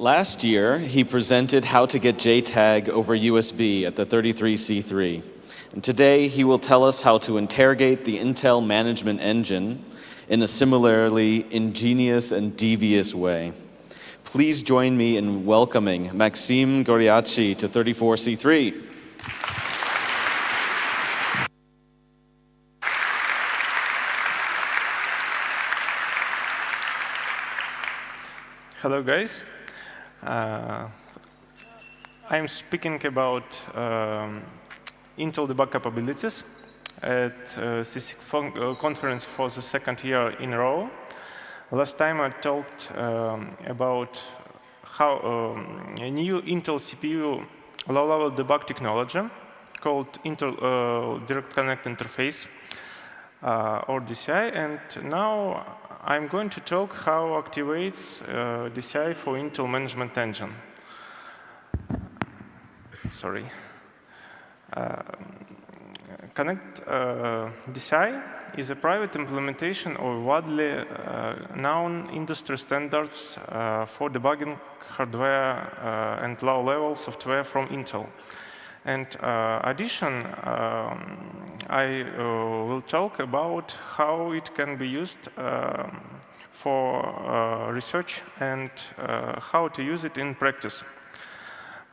Last year, he presented how to get JTAG over USB at the 33C3. And today, he will tell us how to interrogate the Intel management engine in a similarly ingenious and devious way. Please join me in welcoming Maxim Goryachy to 34C3. Hello, guys. I'm speaking about Intel debug capabilities at CC conference for the second year in a row. Last time I talked about how a new Intel CPU low-level debug technology called Intel Direct Connect Interface, or DCI, and now I'm going to talk how activates DCI for Intel Management Engine. Sorry. Connect DCI is a private implementation of widely known industry standards for debugging hardware and low-level software from Intel. And addition, I will talk about how it can be used for research and how to use it in practice.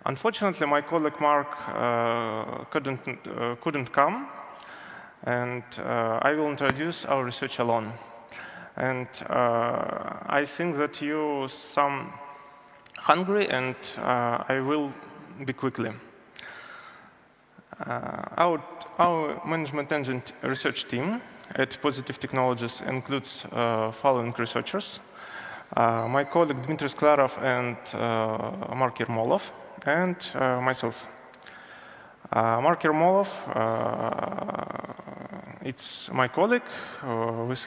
Unfortunately, my colleague Mark couldn't come, and I will introduce our research alone. And I think that you some hungry, and I will be quickly. Our management engine research team at Positive Technologies includes following researchers: my colleague Dmitry Sklarov and Mark Ermolov, and myself. Mark Ermolov, it's my colleague. With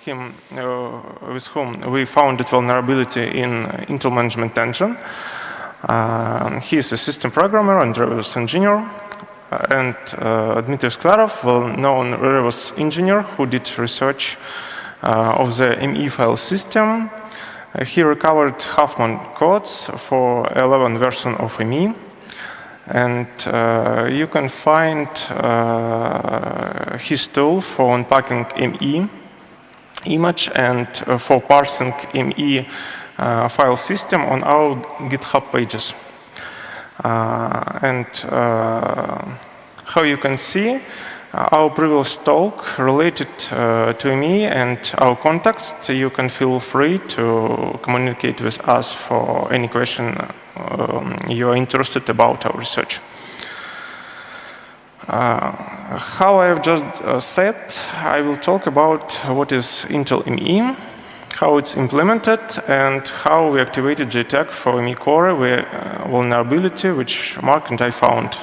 whom we found a vulnerability in Intel Management Engine. He is a system programmer and reverse engineer. And Dmitry Sklarov, well-known reverse engineer who did research of the ME file system. He recovered Huffman codes for 11 version of ME. And you can find his tool for unpacking ME image and for parsing ME file system on our GitHub pages. And how you can see, our previous talk related to me and our contacts. You can feel free to communicate with us for any question you are interested about our research. How I have just said, I will talk about what is Intel ME, how it's implemented, and how we activated JTAG for ME core vulnerability, which Mark and I found.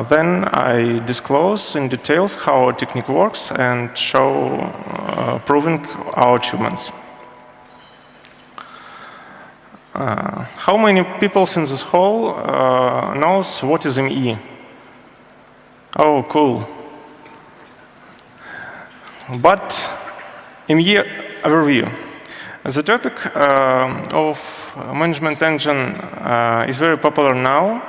Then I disclose in details how our technique works and show proving our achievements. How many people in this hall knows what is ME? Oh, cool. But ME overview. The topic of management engine is very popular now.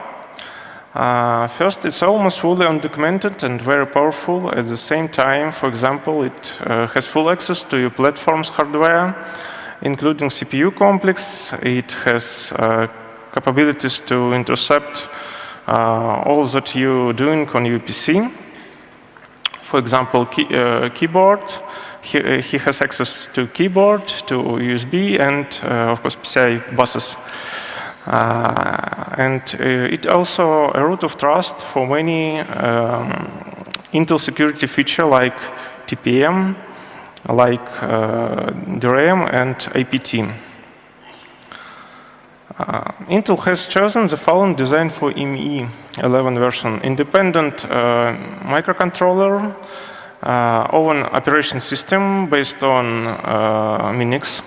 First, it's almost fully undocumented and very powerful. At the same time, for example, it has full access to your platform's hardware, including CPU complex. It has capabilities to intercept all that you're doing on your PC. For example, keyboard. He has access to keyboard, to USB, and of course PCI buses. And it also a root of trust for many Intel security feature like TPM, like DRAM and APT. Intel has chosen the following design for ME 11 version: independent microcontroller, own operation system based on Minix,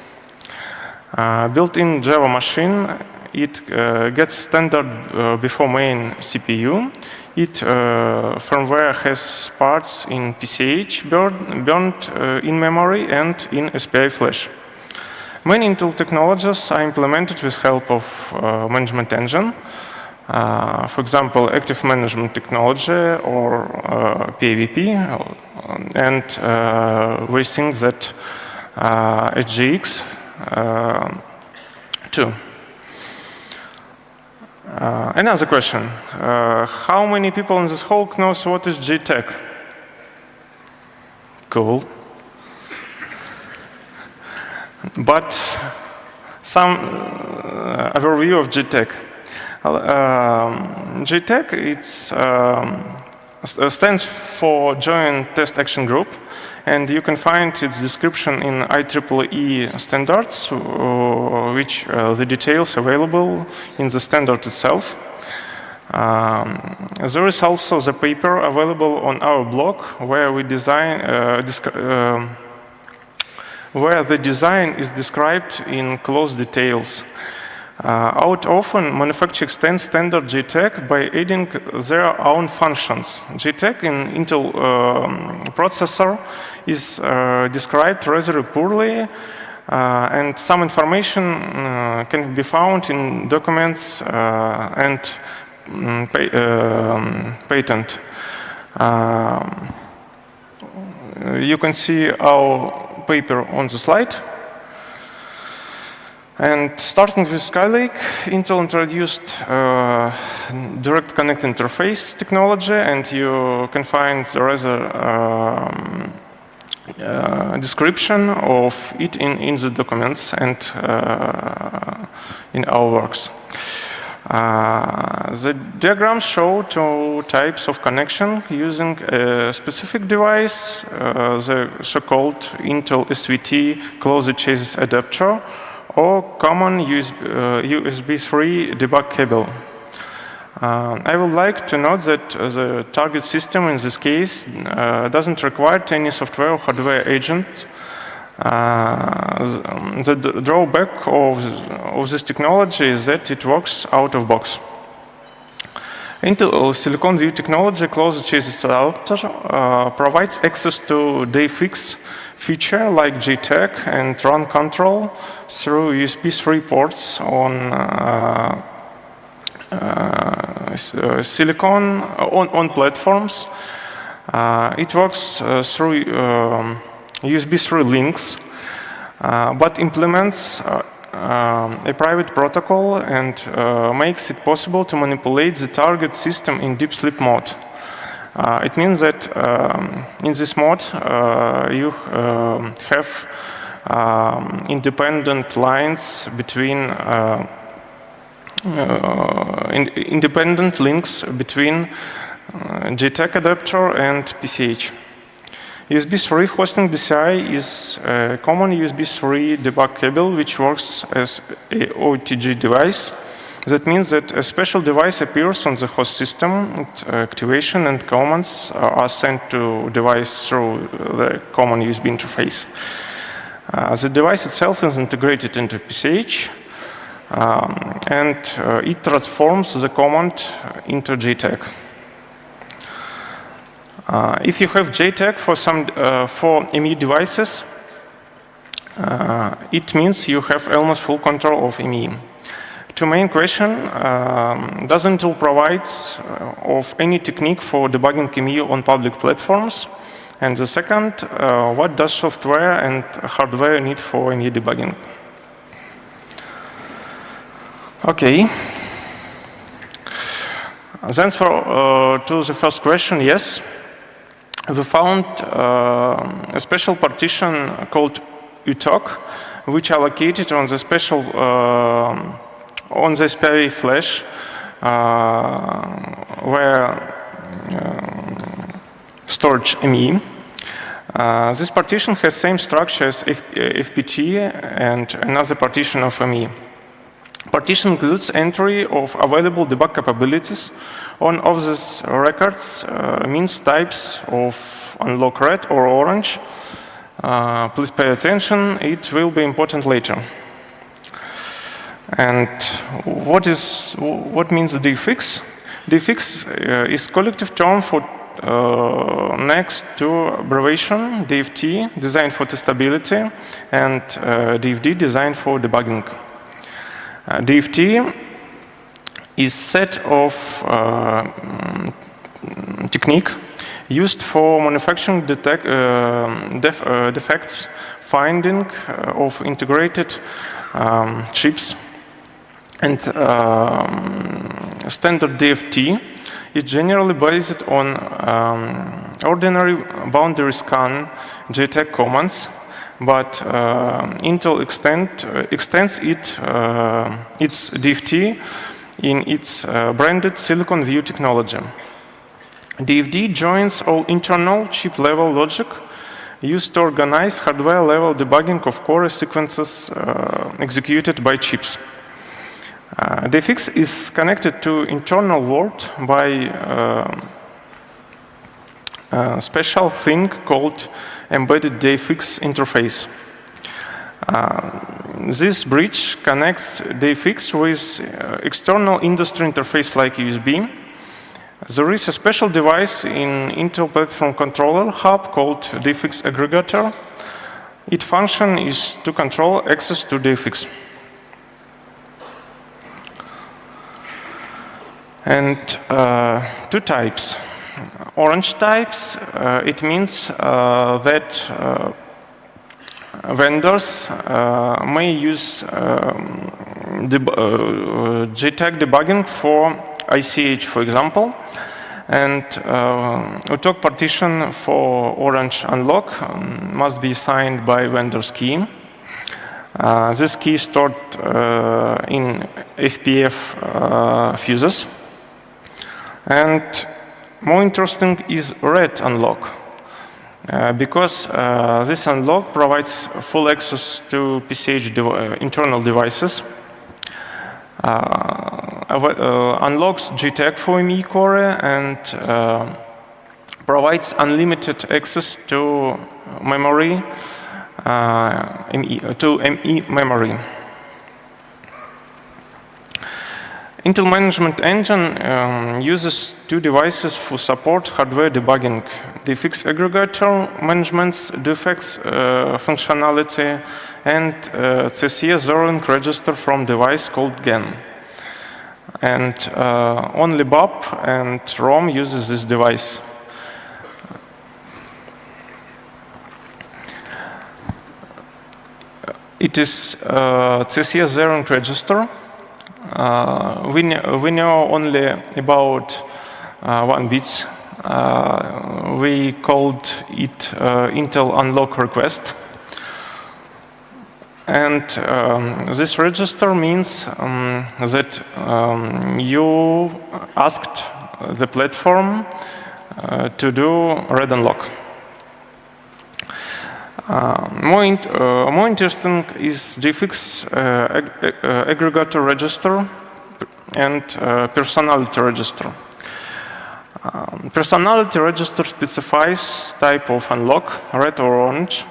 built-in Java machine, it gets standard before main CPU. It firmware has parts in PCH burned in memory and in SPI flash. Many Intel technologies are implemented with help of management engine. For example, active management technology or PAVP, and we think that HGX too. Another question. How many people in this hall knows what is JTAG? Cool. But some overview of JTAG. JTAG stands for Joint Test Action Group, and you can find its description in IEEE standards, which the details available in the standard itself. There is also the paper available on our blog where we where the design is described in close details. Out often, manufacturers extend standard JTAG by adding their own functions. JTAG in Intel processor is described rather poorly, and some information can be found in documents and patent. You can see our paper on the slide. And starting with Skylake, Intel introduced direct connect interface technology, and you can find the rather description of it in the documents and in our works. The diagrams show two types of connection using a specific device, the so-called Intel SVT closed chassis adapter, or common USB 3 debug cable. I would like to note that the target system in this case doesn't require any software or hardware agent. The drawback of this technology is that it works out of box. Intel Silicon View technology closed chassis adapter provides access to day-fix feature like JTAG and run control through USB 3 ports on silicon on platforms. It works through USB 3 links, but implements a private protocol and makes it possible to manipulate the target system in deep sleep mode. It means that in this mode you have independent lines between independent links between JTAG adapter and PCH. USB 3 hosting DCI is a common USB 3 debug cable which works as a OTG device. That means that a special device appears on the host system, its activation and commands are sent to device through the common USB interface. The device itself is integrated into PCH, and it transforms the command into JTAG. If you have JTAG for ME devices, it means you have almost full control of ME. To main question, does Intel provide of any technique for debugging ME on public platforms? And the second, what does software and hardware need for ME debugging? Okay. The answer to the first question, yes. We found a special partition called UTOC, which are located on the special on the SPI flash, where storage ME. This partition has same structure as FPT and another partition of ME. Partition includes entry of available debug capabilities on of these records, means types of unlock red or orange. Please pay attention, it will be important later. And what means defix? Defix is collective term for next to abbreviation DFT, designed for testability, and DFD, designed for debugging. DFT is set of technique used for manufacturing defects, finding of integrated chips, and standard DFT is generally based on ordinary boundary scan JTAG commands, but Intel extends its DFT in its branded Silicon View technology. DFD joins all internal chip-level logic used to organize hardware-level debugging of core sequences executed by chips. DFX is connected to internal world by a special thing called embedded DFX interface. This bridge connects DFX with external industry interface like USB. There is a special device in Intel platform controller hub called DFX aggregator. Its function is to control access to DFX. And two types. Orange types, it means that vendors may use JTAG debugging for ICH, for example, and UTOG partition for orange unlock must be signed by vendor's key. This key is stored in FPF fuses. And more interesting is red unlock, because this unlock provides full access to PCH internal devices, unlocks JTAG for ME core, and provides unlimited access to memory, to ME memory. Intel Management Engine uses two devices for support hardware debugging: DFX aggregator managements defects functionality, and CCA zeroing register from device called GAN. And only BAP and ROM uses this device. It is CCA zeroing register. We know only about 1 bit. We called it Intel unlock request. And this register means that you asked the platform to do red unlock. More interesting is DFX aggregator register and personality register. Personality register specifies type of unlock, red or orange,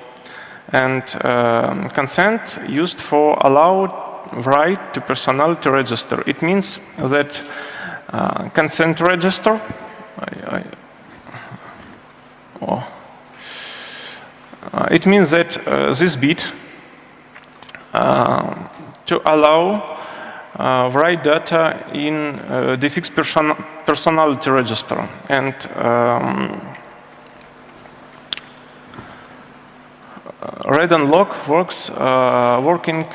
and consent used for allowed write to personality register. It means that consent register it means that this bit to allow write data in DFX personality register, and red unlock working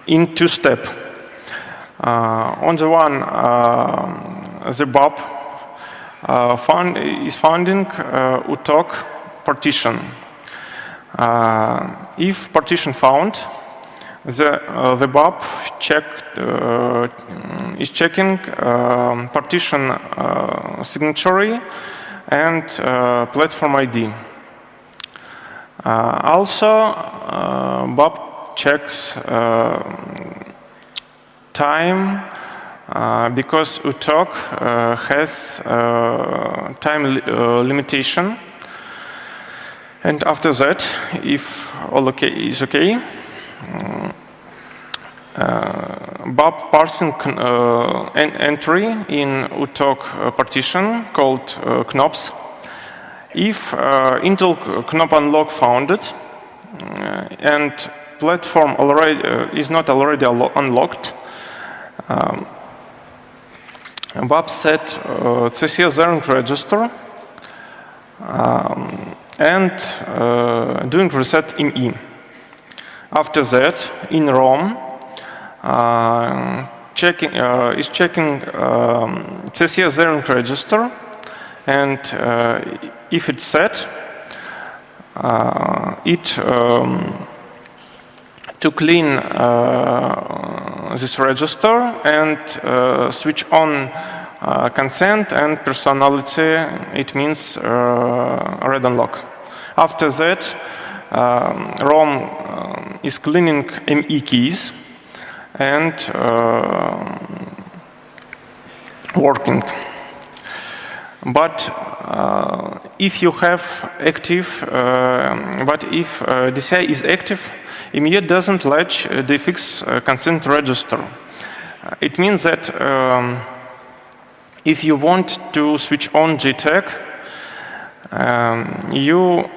in two steps. On the one, the BAP is finding UTOG partition. If partition found, the BAP is checking partition signature and platform ID. Also, BAP checks time because UTOG has time limitation. And after that, if all is okay, BAP parsing an entry in UTOG partition called knobs. If Intel knob unlock founded and platform is not already unlocked, BAP set CC zeroing register and doing reset IME. After that, in ROM, is checking CC zeroing register, and if it's set, it to clean this register and switch on consent and personality. It means read unlock. After that, ROM is cleaning ME keys and working. But if you have active, if DCI is active, IME doesn't latch the fix consent register. It means that if you want to switch on JTAG, you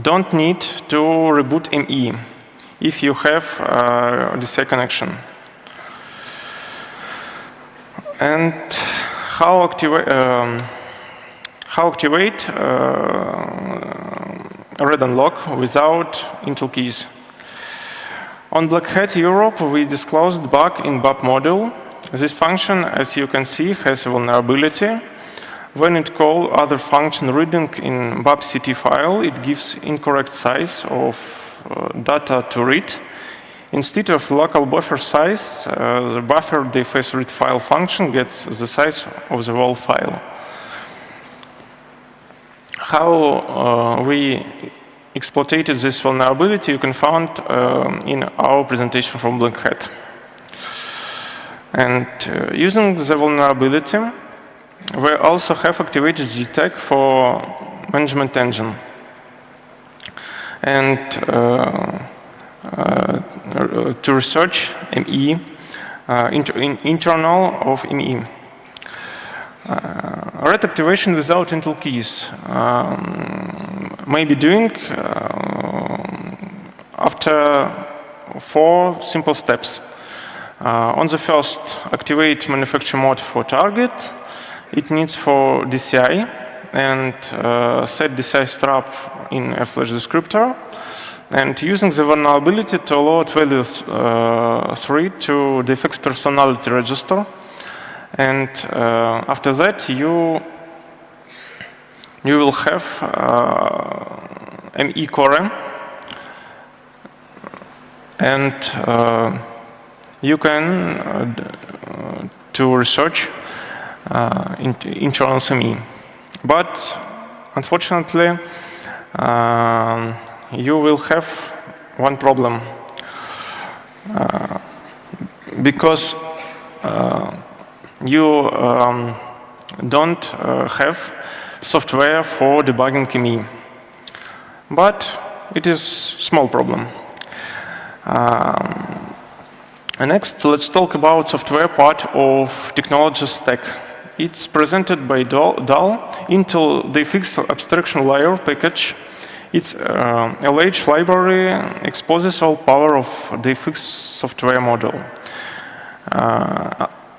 don't need to reboot ME if you have DCI connection. And how activate read unlock without Intel keys? On Black Hat Europe, we disclosed bug in BAP module. This function, as you can see, has a vulnerability. When it calls other function reading in BAP CT file, it gives incorrect size of data to read. Instead of local buffer size, the buffer DFS read file function gets the size of the whole file. How we exploited this vulnerability you can find in our presentation from Black Hat. And using the vulnerability, we also have activated JTAG for management engine. And to research ME, internal of ME. Read activation without Intel keys may be doing after 4 simple steps. On the first, activate manufacture mode for target. It needs for DCI and set DCI strap in a flash descriptor. And using the vulnerability to load value 3 to the fix personality register. And after that, you will have ME core, and you can to research internal ME. But unfortunately, you will have one problem because you don't have software for debugging ME. But it is a small problem. Next, let's talk about software part of technology stack. It's presented by DAL, Intel DFX abstraction layer package. Its LH library exposes all power of DFX software model.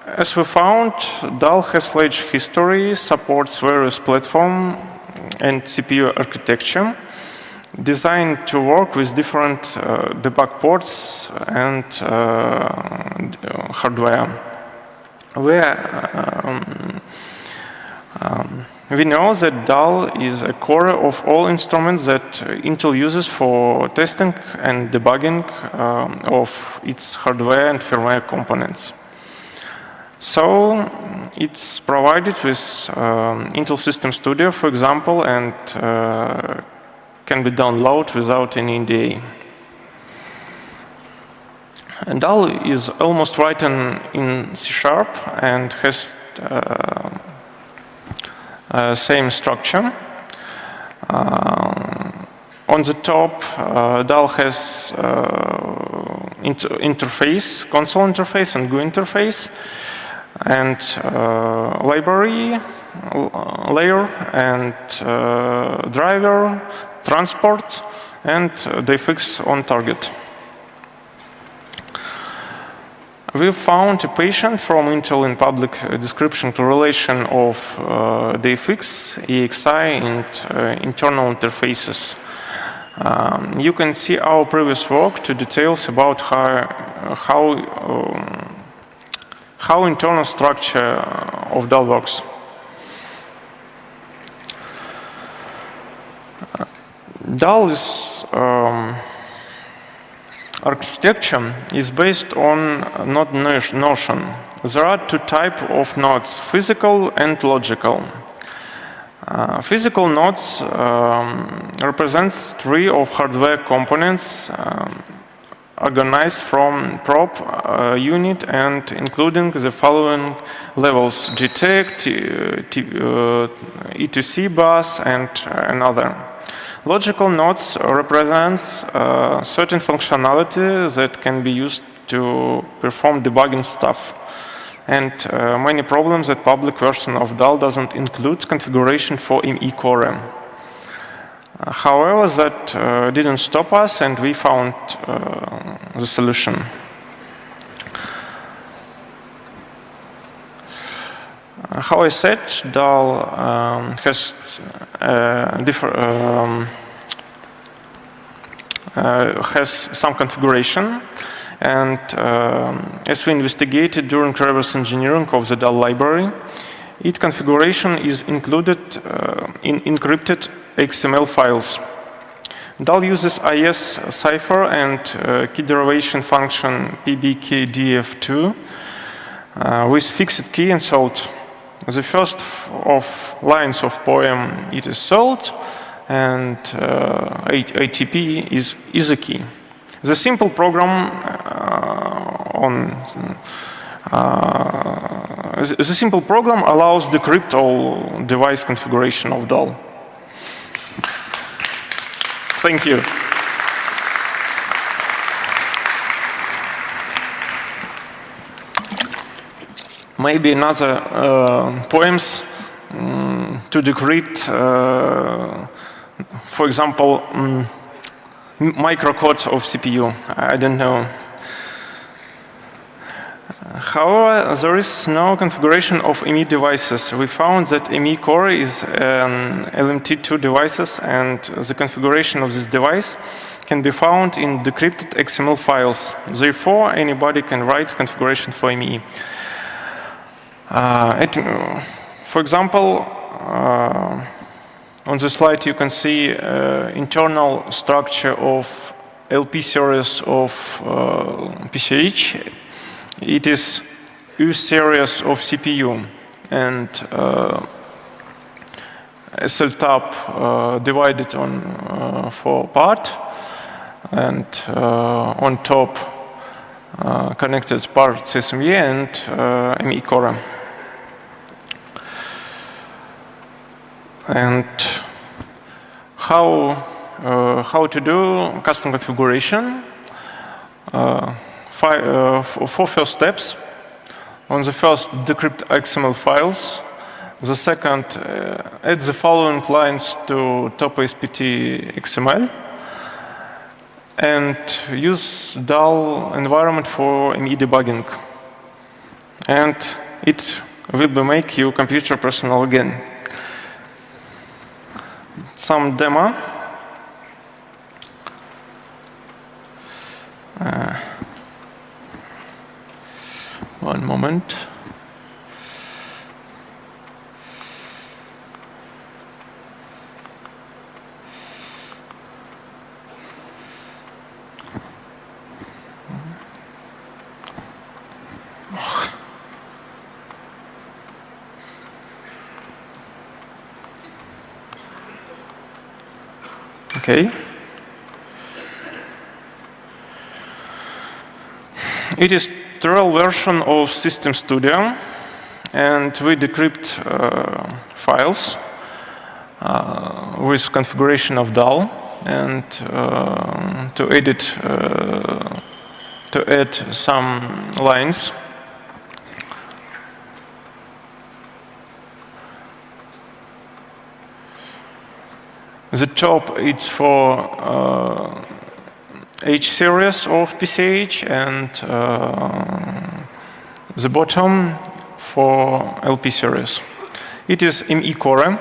As we found, DAL has large history, supports various platform and CPU architecture, designed to work with different debug ports and hardware. We know that DAL is a core of all instruments that Intel uses for testing and debugging of its hardware and firmware components. So it's provided with Intel System Studio, for example, and can be downloaded without any NDA. And DAL is almost written in C# and has same structure. on the top, DAL has interface, console interface and GUI interface, and library layer, and driver, transport, and the fix on target. We found a patient from Intel in public description correlation of DFX, EXI, and internal interfaces. You can see our previous work to details about how internal structure of DAL works. DAL's architecture is based on node notion. There are two types of nodes, physical and logical. Physical nodes represents tree of hardware components organized from probe unit and including the following levels: JTAG, E2C bus, and another. Logical nodes represents certain functionality that can be used to perform debugging stuff. And many problems that public version of DAL doesn't include configuration for ME core. However, that didn't stop us, and we found the solution. How I said, DAL has some configuration, and as we investigated during reverse engineering of the DAL library, its configuration is included in encrypted XML files. DAL uses IS cipher and key derivation function PBKDF2 with fixed key and salt. The first of lines of poem, it is salt, and ATP is a key. The simple program allows decrypt all device configuration of DAL. Thank you. Maybe another poems to decrypt, for example, microcode of CPU. I don't know. However, there is no configuration of ME devices. We found that ME core is an LMT2 devices, and the configuration of this device can be found in decrypted XML files. Therefore, anybody can write configuration for ME. For example, on the slide you can see internal structure of LP series of PCH. It is U series of CPU, and SL tab divided on 4 parts, and on top connected parts SME and ME core. And how to do custom configuration? 4 first steps. On the first, decrypt XML files. The second, add the following lines to top ASPT XML. And use DAL environment for ME debugging. And it will make your computer personal again. Some demo. One moment. Okay. It is trial version of System Studio, and we decrypt files with configuration of DAL. and to add some lines. The top is for H series of PCH, and the bottom for LP series. It is ME core.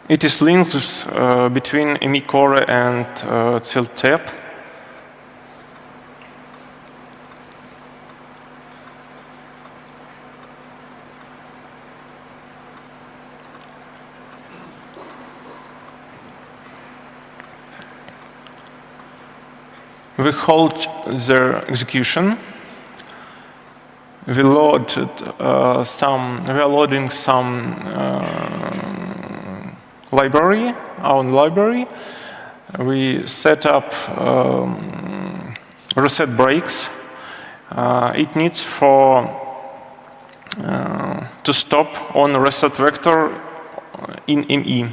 It is linked between ME core and CLTAP. We hold their execution. We are loading some library, our library. We set up reset breaks. It needs to stop on reset vector in ME.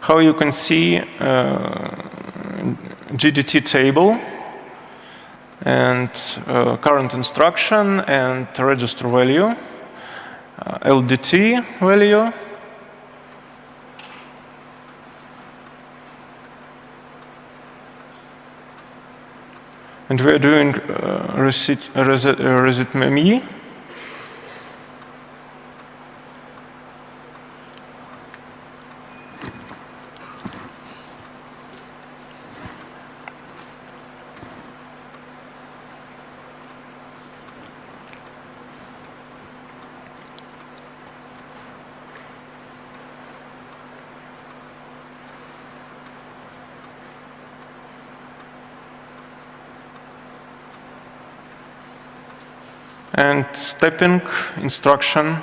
How you can see GDT table and current instruction and register value, LDT value, and we are doing reset ME. And stepping instruction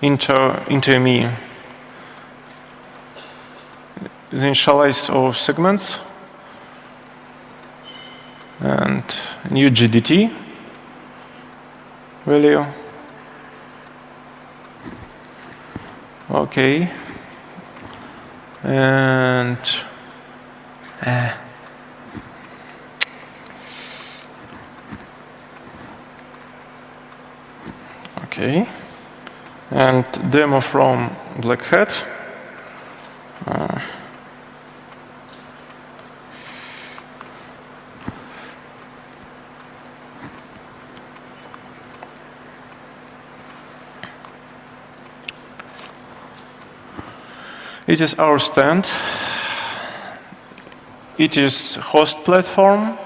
into ME. The initialize of segments and new GDT value. Okay. And okay, and demo from Black Hat. It is our stand. It is host platform.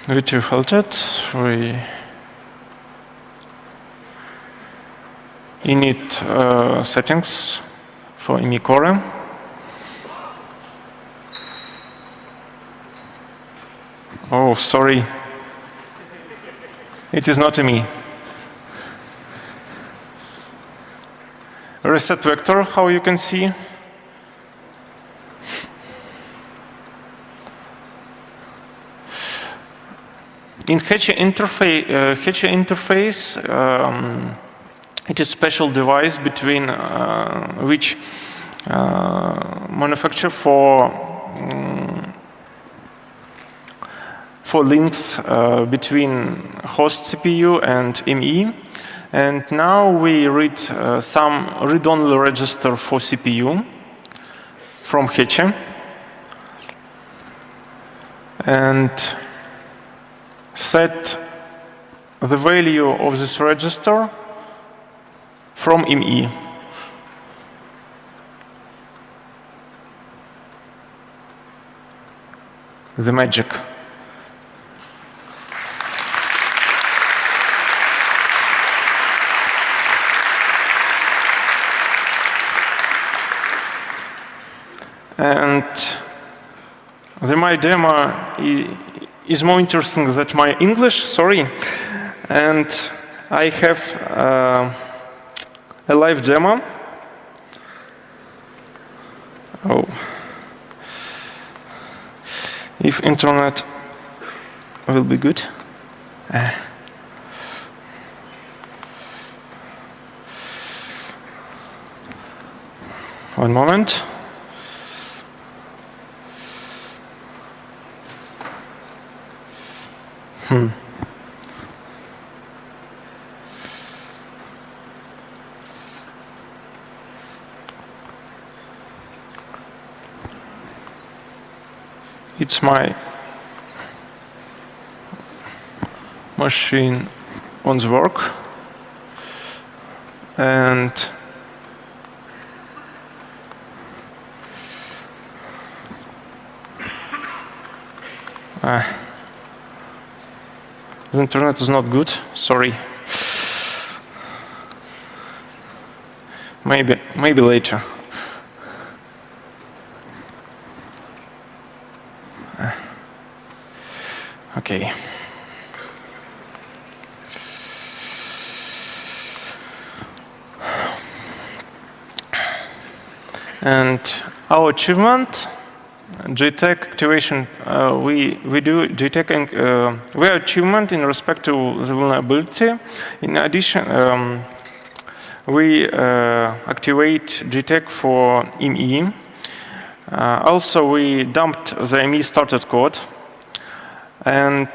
Which we halted. We init settings for ME core. Oh, sorry. It is not ME. Reset vector, how you can see. In Goryachy interface, it is a special device between which manufacture for links between host CPU and ME. And now we read some read-only register for CPU from Goryachy. And set the value of this register from ME. The magic. And my demo is more interesting than my English, sorry. And I have a live demo. Oh. If internet will be good. One moment. It's my machine on the work, and the internet is not good, sorry. Maybe later. Okay. And our achievement, JTAG activation, we do JTAG, we are achievement in respect to the vulnerability. In addition, we activate JTAG for ME. Also, we dumped the ME started code and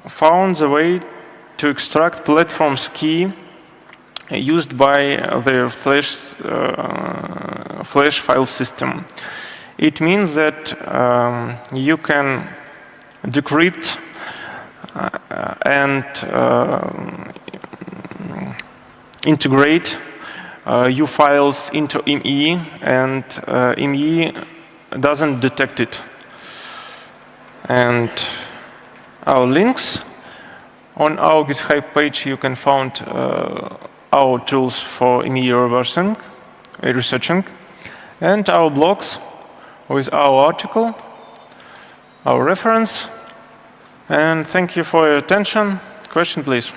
found the way to extract platform's key used by their Flash file system. It means that you can decrypt and integrate your files into ME, and ME doesn't detect it. And our links on our GitHub page, you can find our tools for ME reversing, researching, and our blogs with our article, our reference. And thank you for your attention. Question, please.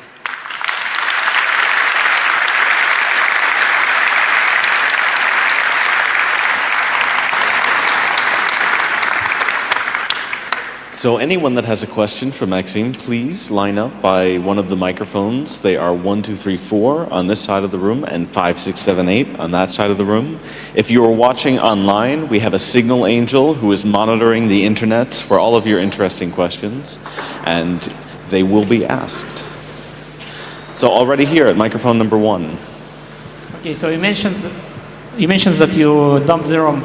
So anyone that has a question for Maxim, please line up by one of the microphones. They are 1, 2, 3, 4 on this side of the room and 5, 6, 7, 8 on that side of the room. If you are watching online, we have a signal angel who is monitoring the internet for all of your interesting questions, and they will be asked. So already here at microphone number 1. Okay, so you mentioned that you dumped the ROM.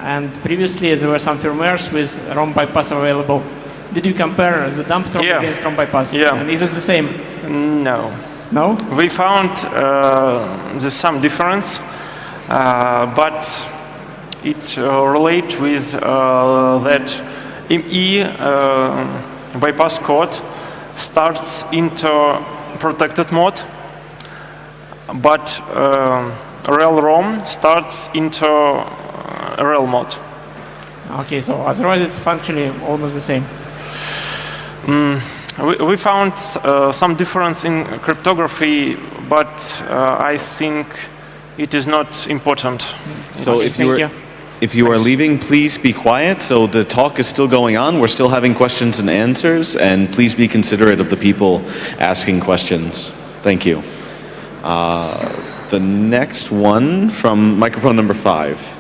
And previously, there were some firmwares with ROM bypass available. Did you compare the dumped ROM against ROM bypass? Yeah. And is it the same? No. No? We found there's some difference, but it relates with that ME bypass code starts into protected mode, but real ROM starts into real mode. Okay, so otherwise it's functionally almost the same. We found some difference in cryptography, but I think it is not important. So if you are leaving, please be quiet. So the talk is still going on. We're still having questions and answers, and please be considerate of the people asking questions. Thank you. The next one from microphone number 5.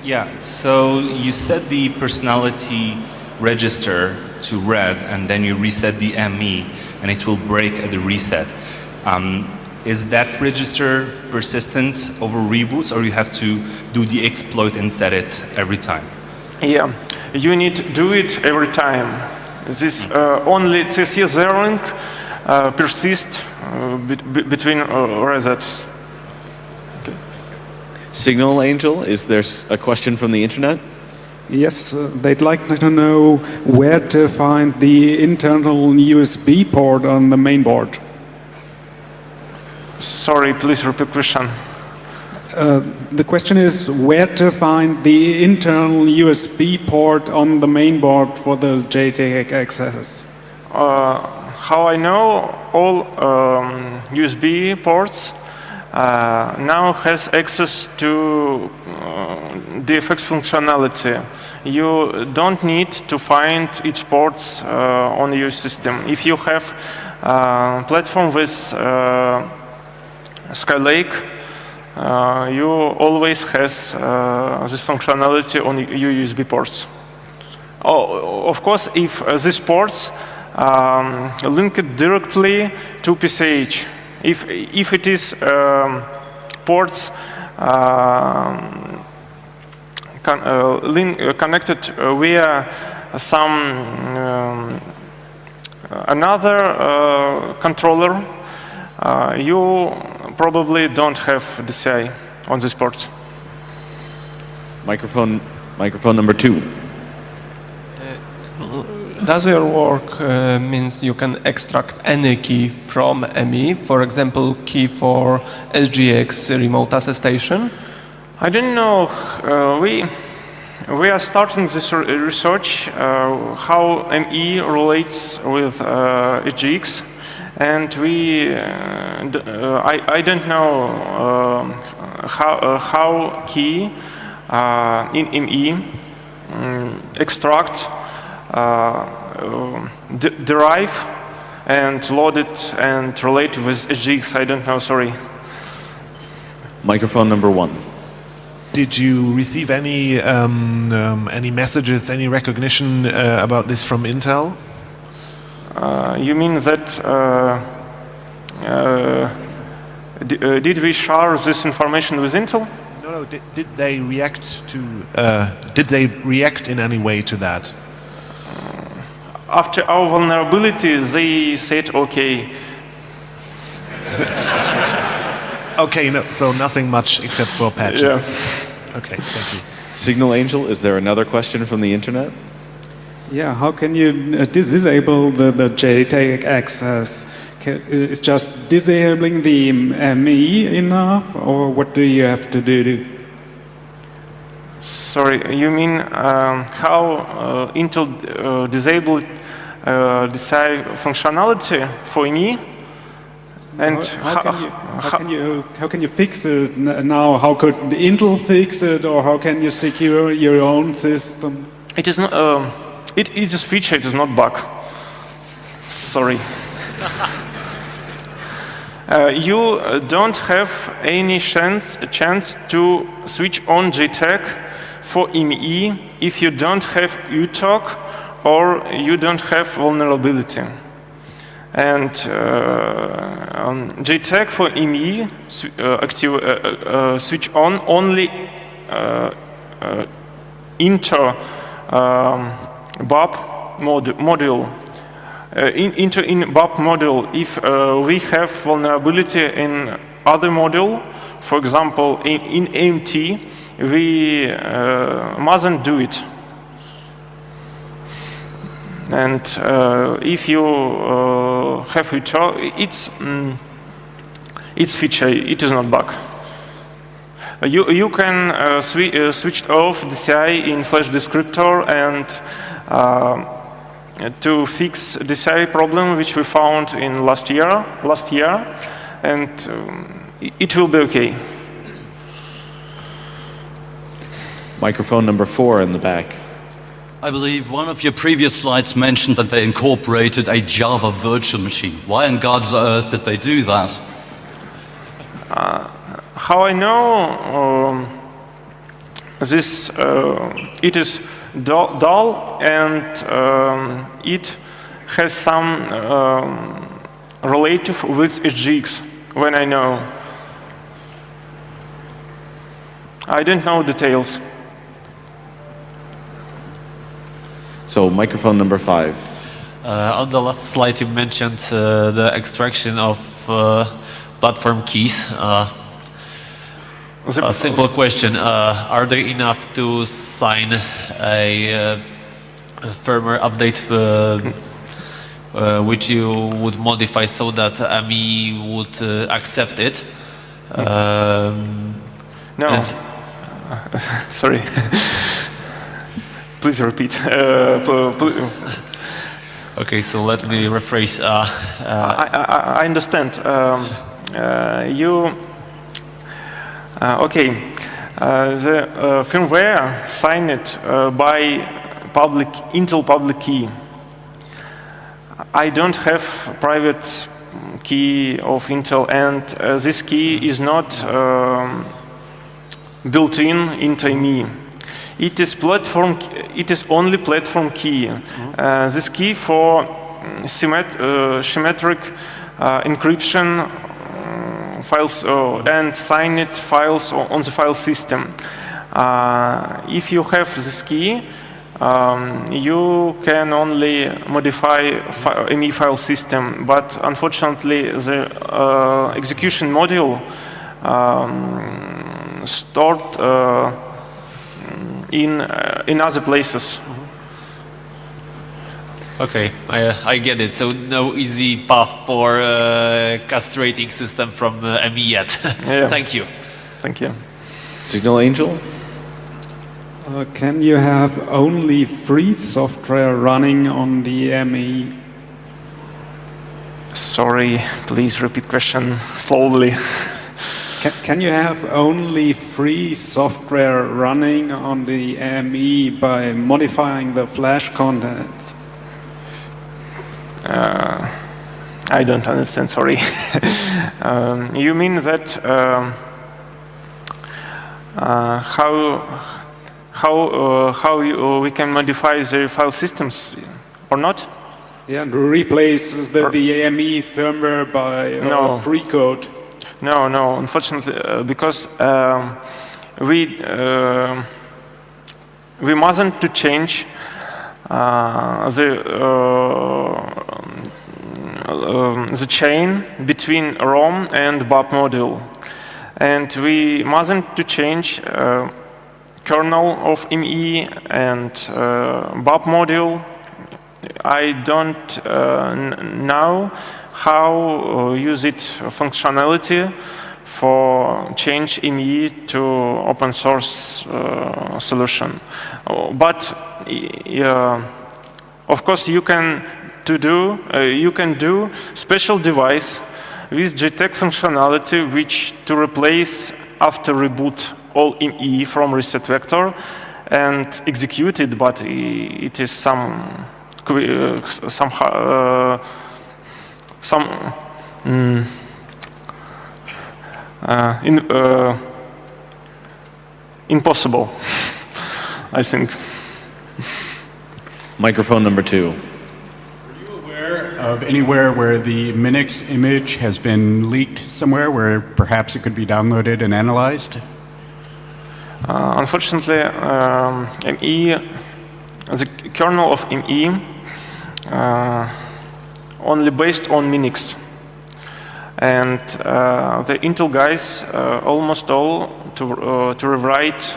Yeah, so you set the personality register to red, and then you reset the ME, and it will break at the reset. Is that register persistent over reboots, or you have to do the exploit and set it every time? Yeah, you need to do it every time. This only CC zeroing persists between resets. Signal Angel, is there a question from the internet? Yes, they'd like to know where to find the internal USB port on the main board. Sorry, please repeat the question. The question is where to find the internal USB port on the main board for the JTAG access. How I know, all USB ports now has access to DFX functionality. You don't need to find each ports on your system. If you have a platform with Skylake, you always has this functionality on your USB ports. Oh, of course, if these ports link it directly to PCH, if it is ports connected via some another controller, you probably don't have DCI on this port. Microphone number 2. Does your work means you can extract any key from ME, for example, key for SGX remote attestation? I don't know. We are starting this research how ME relates with SGX, and I don't know how key in ME extract, derive and load it and relate with SGX. I don't know, sorry. Microphone number 1. Did you receive any messages, any recognition about this from Intel? You mean that did we share this information with Intel? No. Did they react to? Did they react in any way to that? After our vulnerability, they said, "Okay." Okay, no, so nothing much except for patches. Yeah. Okay, thank you. Signal Angel, is there another question from the internet? Yeah, how can you disable the JTAG access? Is just disabling the ME enough, or what do you have to do? Sorry, you mean how Intel disabled DCI functionality for ME? And how can you fix it now? How could Intel fix it, or how can you secure your own system? It is not. It is a feature. It is not bug. Sorry. You don't have any chance to switch on JTAG for ME if you don't have UTOG or you don't have vulnerability. And JTAG for ME switch on only into BAP module. In BAP module, if we have vulnerability in other module, for example, in AMT, we mustn't do it. And if you have it's feature, it is not bug. You can switch off DCI in Flash descriptor and to fix DCI problem which we found in last year, and it will be okay. Microphone number 4 in the back. I believe one of your previous slides mentioned that they incorporated a Java virtual machine. Why on God's earth did they do that? How I know this, it is dull and it has some relative with SGX when I know. I don't know details. So microphone number 5. On the last slide you mentioned the extraction of platform keys. A simple question, are they enough to sign a firmware update which you would modify so that ME would accept it? No. And Sorry. Please repeat. Okay, so let me rephrase. I understand. The firmware signed by Intel public key. I don't have private key of Intel, and this key is not built into ME. It is only platform key. This key for symmetric encryption files and signed files on the file system. If you have this key, you can only modify ME file system, but unfortunately the execution module stored in other places. Okay, I get it. So no easy path for castrating system from ME yet. Yeah. Thank you. Thank you. Signal Angel? Can you have only free software running on the ME? Sorry, please repeat question slowly. Can you have only free software running on the ME by modifying the flash contents? I don't understand, sorry. You mean that how we can modify the file systems or not? Yeah, replace the ME firmware by free code. No, unfortunately, because we mustn't to change the chain between ROM and BAP module, and we mustn't to change kernel of ME and BAP module. I don't know how use it functionality for change ME to open source solution. But of course you can do special device with JTAG functionality which to replace after reboot all ME from reset vector and execute it, but it is impossible, I think. Microphone number 2. Are you aware of anywhere where the Minix image has been leaked somewhere where perhaps it could be downloaded and analyzed? Unfortunately, the kernel of ME only based on Minix, and the Intel guys almost all to rewrite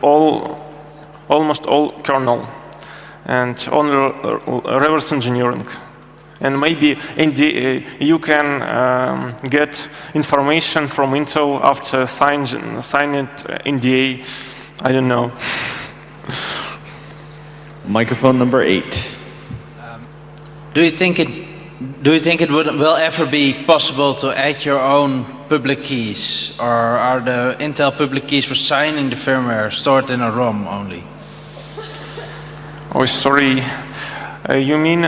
almost all kernel and only reverse engineering. And maybe you can get information from Intel after signed NDA. I don't know. Microphone number 8. Do you think it will ever be possible to add your own public keys, or are the Intel public keys for signing the firmware stored in a ROM only? Oh, sorry. You mean?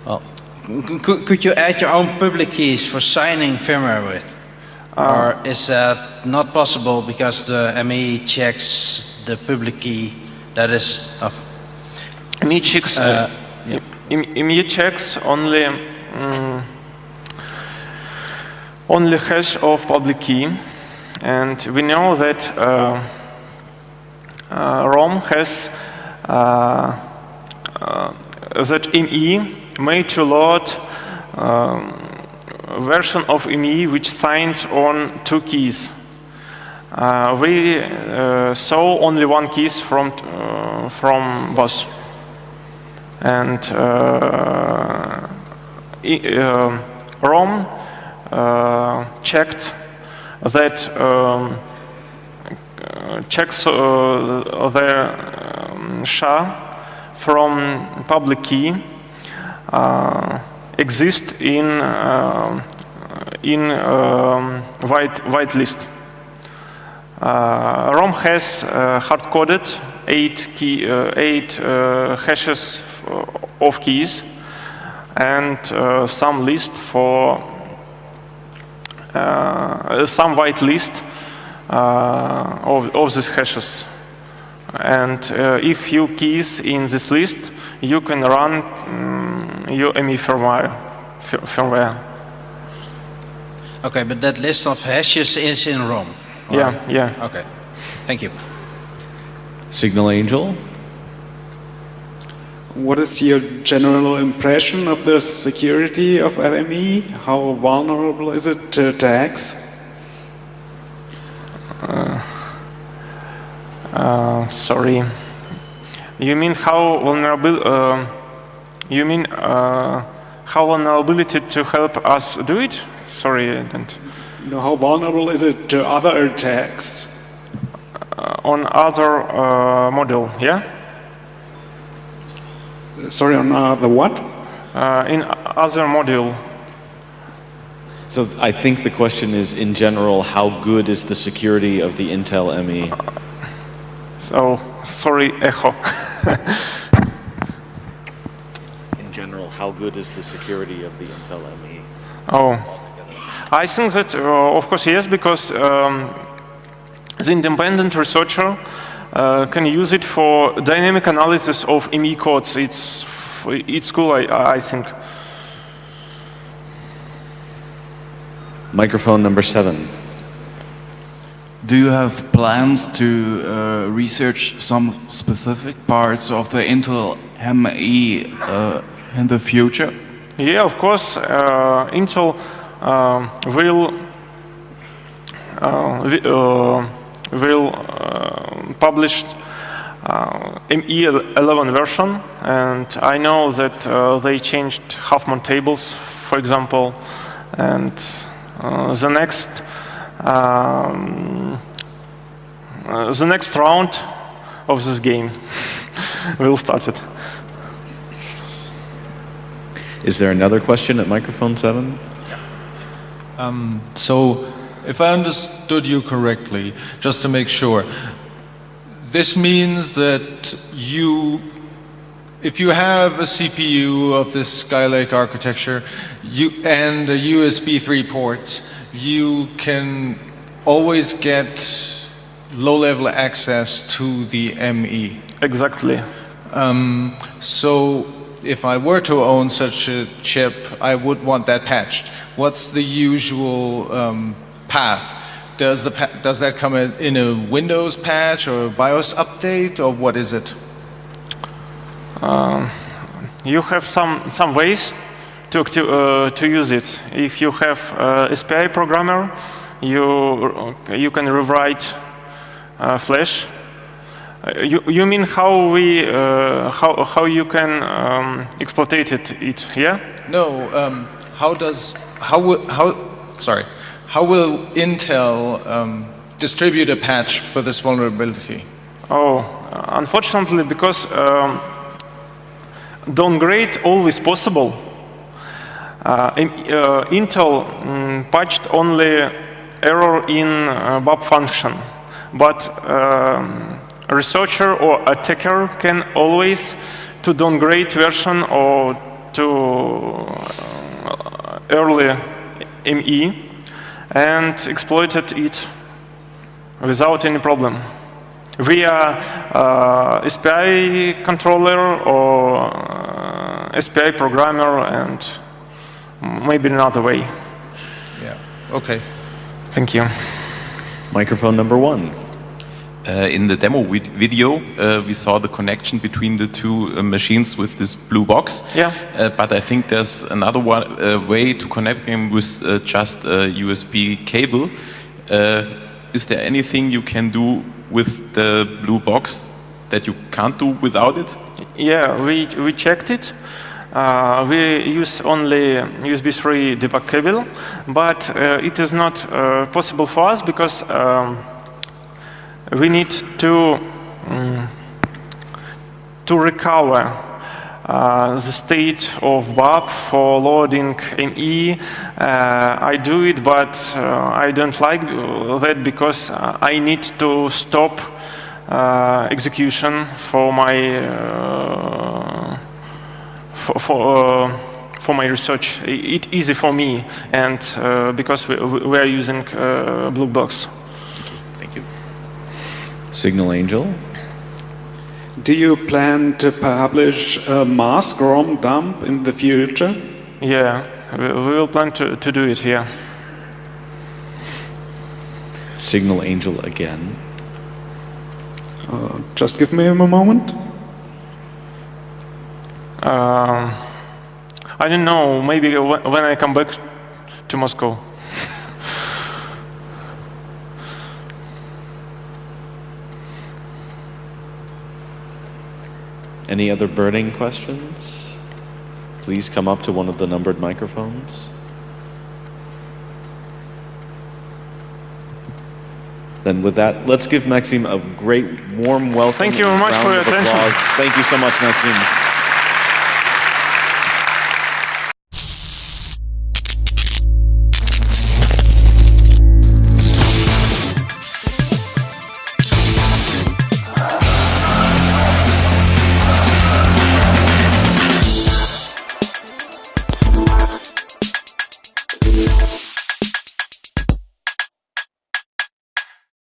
Well, could you add your own public keys for signing firmware with, or is that not possible because the ME checks the public key that is of? ME checks. ME checks only hash of public key, and we know that ROM has that ME made to load version of ME which signs on 2 keys. We saw only 1 keys from both, and ROM checked that checks the SHA from public key exist in white list. ROM has hard-coded 8 hashes of keys and some list for some white list of these hashes. And if you keys in this list, you can run your ME firmware. Okay, but that list of hashes is in ROM. Yeah, yeah. Okay, thank you. Signal Angel? What is your general impression of the security of ME? How vulnerable is it to attacks? Sorry. You mean how vulnerable? You mean how vulnerability to help us do it? Sorry, I didn't. No, how vulnerable is it to other attacks? On other model, yeah? Sorry, on the what? In other module. So I think the question is, in general, how good is the security of the Intel ME? So, sorry, echo. In general, how good is the security of the Intel ME? Oh, I think that, of course, yes, because the independent researcher can use it for dynamic analysis of ME codes. It's cool, I think. Microphone number 7. Do you have plans to research some specific parts of the Intel ME in the future? Yeah, of course. Intel will publish ME11 version, and I know that they changed half-mount tables, for example, and the next round of this game will start it. Is there another question at microphone 7? So, if I understood you correctly, just to make sure, this means that if you have a CPU of this Skylake architecture and a USB 3 port, you can always get low-level access to the ME. Exactly. So if I were to own such a chip, I would want that patched. What's the usual path? Does that come in a Windows patch or a BIOS update, or what is it? You have some ways to use it. If you have SPI programmer, you can rewrite Flash. You mean how you can exploit it? Yeah. No. How will Intel distribute a patch for this vulnerability? Oh, unfortunately, because downgrade always possible. Intel patched only error in bub function, but researcher or attacker can always to downgrade version or to early ME and exploited it without any problem via SPI controller or SPI programmer and maybe another way. Yeah. Okay. Thank you. Microphone number 1. In the demo video, we saw the connection between the two machines with this blue box. Yeah. But I think there's another way to connect them with just a USB cable. Is there anything you can do with the blue box that you can't do without it? Yeah, we checked it, we use only USB 3 debug cable, but it is not possible for us because we need to recover the state of BAP for loading ME. I do it, but I don't like that because I need to stop execution for my for my research. It's easy for me, and because we are using Blue Box. Thank you. Signal Angel. Do you plan to publish a mask ROM dump in the future? Yeah, we will plan to do it, yeah. Signal Angel again. Just give me a moment. I don't know, maybe when I come back to Moscow. Any other burning questions? Please come up to one of the numbered microphones. Then with that, let's give Maxim a great warm welcome. Thank you very much for your attention. Thank you so much, Maxim.